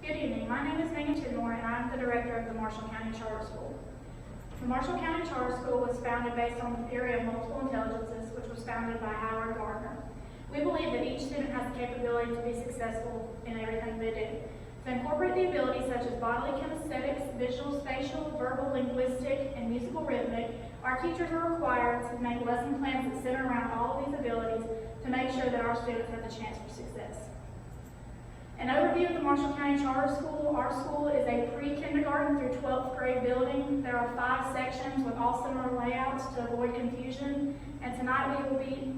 Good evening. My name is Tidmore, and I'm the director of the Marshall County Charter School. The Marshall County Charter School was founded based on the theory of multiple intelligences, which was founded by Howard Gardner. We believe that each student has the capability to be successful in everything they do. To incorporate the abilities such as bodily kinesthetics, visual, spatial, verbal, linguistic, and musical rhythmic, our teachers are required to make lesson plans that center around all of these abilities to make sure that our students have the chance for success. An overview of the Marshall County Charter School. Our school is a pre-kindergarten through 12th grade building. There are 5 sections with all similar layouts to avoid confusion. And tonight we will be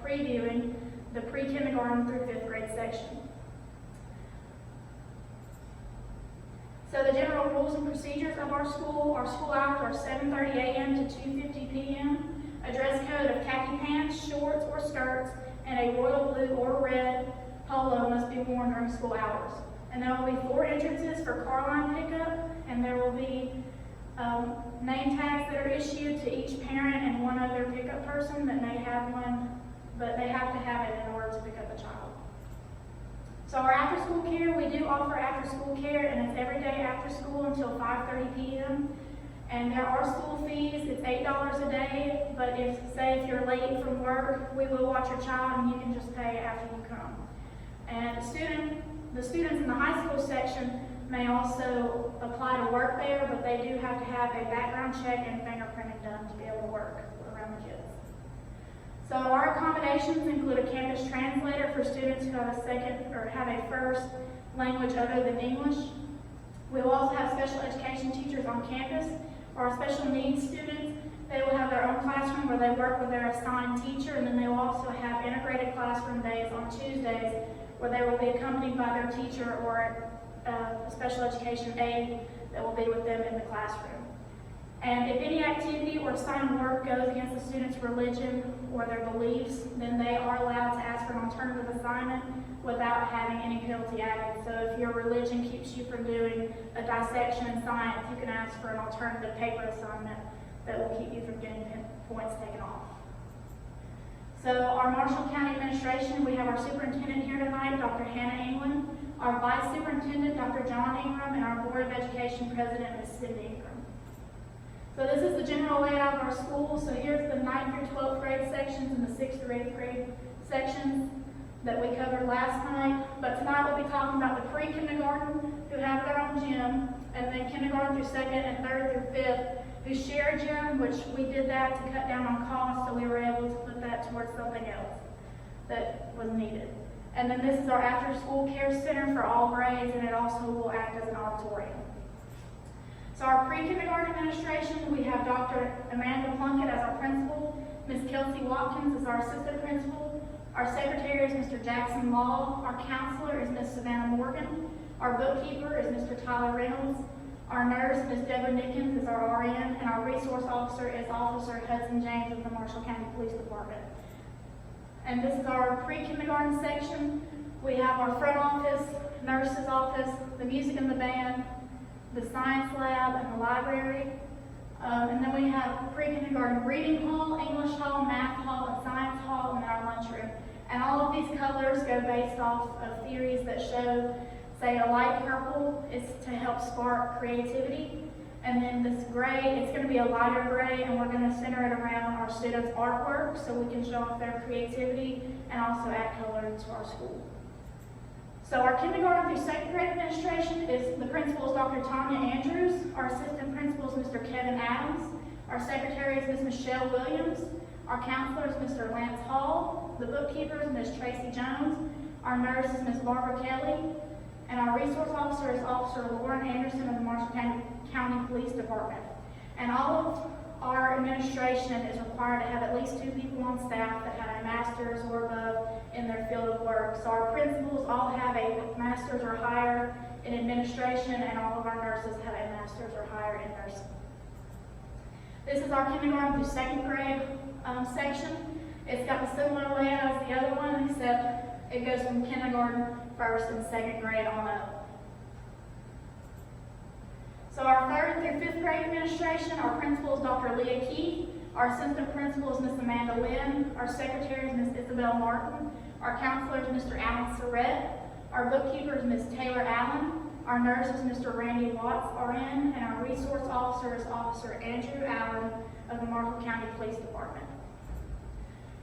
previewing the pre-kindergarten through 5th grade section. So the general rules and procedures of our school hours are 7:30 a.m. to 2:50 p.m. A dress code of khaki pants, shorts, or skirts, and a royal blue or red polo must be worn during school hours. And there will be 4 entrances for car line pickup, and there will be name tags that are issued to each parent and one other pickup person that may have one, but they have to have it in order to pick up a child. So our after-school care, we do offer after-school care, and it's every day after school until 5:30 p.m. And there are school fees. It's $8 a day, but say if you're late from work, we will watch your child and you can just pay after you come. And the students in the high school section may also apply to work there, but they do have to have a background check and fingerprinting done to be able to work around the kids. So our accommodations include a campus translator for students who have a second or have a first language other than English. We will also have special education teachers on campus. For our special needs students, they will have their own classroom where they work with their assigned teacher, and then they will also have integrated classroom days on Tuesdays where they will be accompanied by their teacher or a special education aide that will be with them in the classroom. And if any activity or assigned work goes against the student's religion or their beliefs, then they are allowed to ask for an alternative assignment without having any penalty added. So if your religion keeps you from doing a dissection in science, you can ask for an alternative paper assignment that will keep you from getting points taken off. So our Marshall County Administration, we have our superintendent here tonight, Dr. Hannah England, our vice superintendent, Dr. John Ingram, and our Board of Education president, Ms. Cindy Ingram. So this is the general layout of our school. So here's the 9th through 12th grade sections and the 6th through 8th grade sections that we covered last night. But tonight we'll be talking about the pre-kindergarten who have their own gym, and then kindergarten through 2nd and 3rd through 5th who share a gym, which we did that to cut down on costs, so we were able to put that towards something else that was needed. And then this is our after-school care center for all grades, and it also will act as an auditorium. So our pre-kindergarten administration, we have Dr. Amanda Plunkett as our principal, Ms. Kelsey Watkins as our assistant principal, our secretary is Mr. Jackson Law, our counselor is Ms. Savannah Morgan, our bookkeeper is Mr. Tyler Reynolds, our nurse, Ms. Deborah Nickens, is our RN, and our resource officer is Officer Hudson James of the Marshall County Police Department. And this is our pre-kindergarten section. We have our front office, nurse's office, the music and the band, the science lab, and the library. And then we have pre-kindergarten reading hall, English hall, math hall, and science hall, and our lunchroom. And all of these colors go based off of theories that show, say, a light purple is to help spark creativity. And then this gray, it's going to be a lighter gray, and we're going to center it around our students' artwork so we can show off their creativity and also add color to our school. So our kindergarten through 2nd grade administration is, the principal is Dr. Tanya Andrews, our assistant principal is Mr. Kevin Adams, our secretary is Ms. Michelle Williams, our counselor is Mr. Lance Hall, the bookkeeper is Ms. Tracy Jones, our nurse is Ms. Barbara Kelly, and our resource officer is Officer Lauren Anderson of the Marshall County Police Department. And all of our administration is required to have at least 2 people on staff that have a master's or above in their field of work. So our principals all have a master's or higher in administration, and all of our nurses have a master's or higher in nursing. This is our kindergarten through 2nd grade section. It's got the similar layout as the other one, except it goes from kindergarten, 1st and 2nd grade on up. So our 3rd through 5th grade administration, our principal is Dr. Leah Keith, our assistant principal is Ms. Amanda Lynn, our secretary is Ms. Isabel Martin, our counselor is Mr. Alan Surrett, Our bookkeeper is Ms. Taylor Allen. Our nurse is Mr. Randy Watts, RN, and our resource officer is Officer Andrew Allen of the Marshall County Police Department.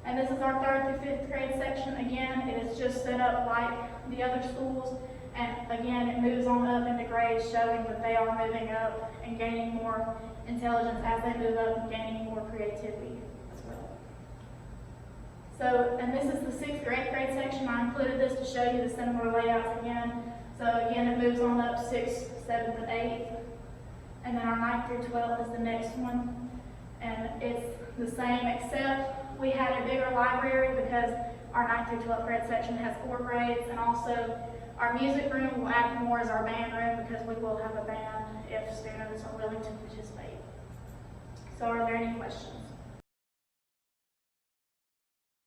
And this is our 3rd through 5th grade section. Again, it is just set up like the other schools. And again, it moves on up into grades, showing that they are moving up and gaining more intelligence as they move up and gaining more creativity as well. So, and this is the 6th grade section. I included this to show you the similar layouts again. So again, it moves on up 6th, 7th, and 8th. And then our 9th through 12th is the next one. And it's the same, except we had a bigger library because our 9th through 12th grade section has 4 grades, and also our music room will act more as our band room because we will have a band if students are willing to participate. So are there any questions?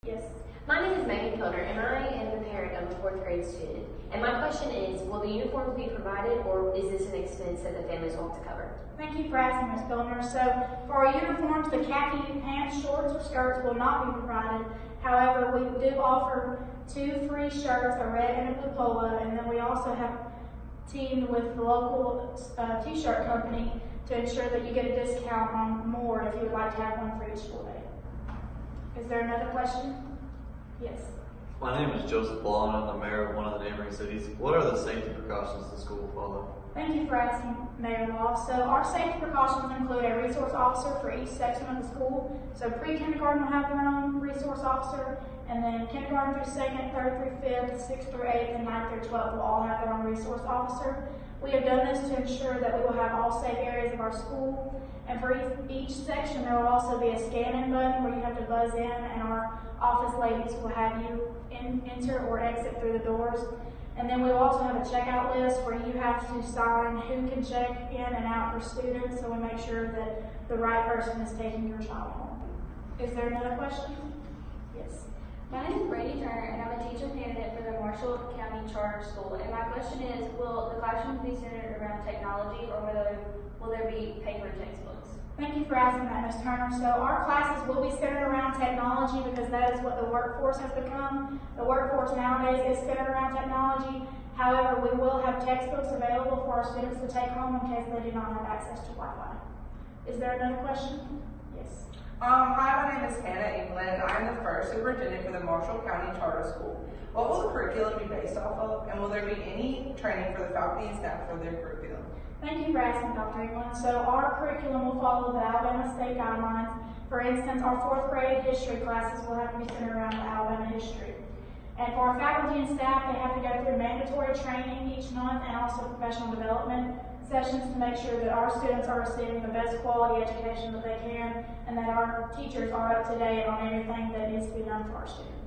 Yes. My name is Megan Pilner, and I am the parent of a 4th grade student. And my question is, will the uniforms be provided, or is this an expense that the families will have to cover? Thank you for asking, Ms. Pilner. So for our uniforms, the khaki pants, shorts, or skirts will not be provided. However, we do offer 2 free shirts, a red and a blue polo, and then we also have teamed with the local t-shirt company to ensure that you get a discount on more if you would like to have one for each school day. Is there another question? Yes. My name is Joseph Ballon. I'm the mayor of one of the neighboring cities. What are the safety precautions the school will follow? Thank you for asking, Mayor Law. So our safety precautions include a resource officer for each section of the school. So pre-kindergarten will have their own resource officer, and then kindergarten through 2nd, 3rd through 5th, 6th through 8th, and 9th through 12th will all have their own resource officer. We have done this to ensure that we will have all safe areas of our school. And for each section, there will also be a scan-in button where you have to buzz in, and our office ladies will have you enter or exit through the doors. And then we will also have a checkout list where you have to sign who can check in and out for students, so we make sure that the right person is taking your child home. Is there another question? Yes. My name is Brady Turner, and I'm a teacher candidate for the Marshall County Charter School. And my question is, will the classrooms be centered around technology, or will there be paper textbooks? Thank you for asking that, Ms. Turner. So our classes will be centered around technology because that is what the workforce has become. The workforce nowadays is centered around technology. However, we will have textbooks available for our students to take home in case they do not have access to Wi-Fi. Is there another question? Yes. Hi, my name is Hannah England. I'm the first superintendent for the Marshall County Charter School. What will the curriculum be based off of, and will there be any training for the faculty and staff for their curriculum? Thank you for asking, Dr. England. So our curriculum will follow the Alabama state guidelines. For instance, our 4th grade history classes will have to be centered around Alabama history. And for our faculty and staff, they have to go through mandatory training each month and also professional development sessions to make sure that our students are receiving the best quality education that they can, and that our teachers are up to date on everything that needs to be done for our students.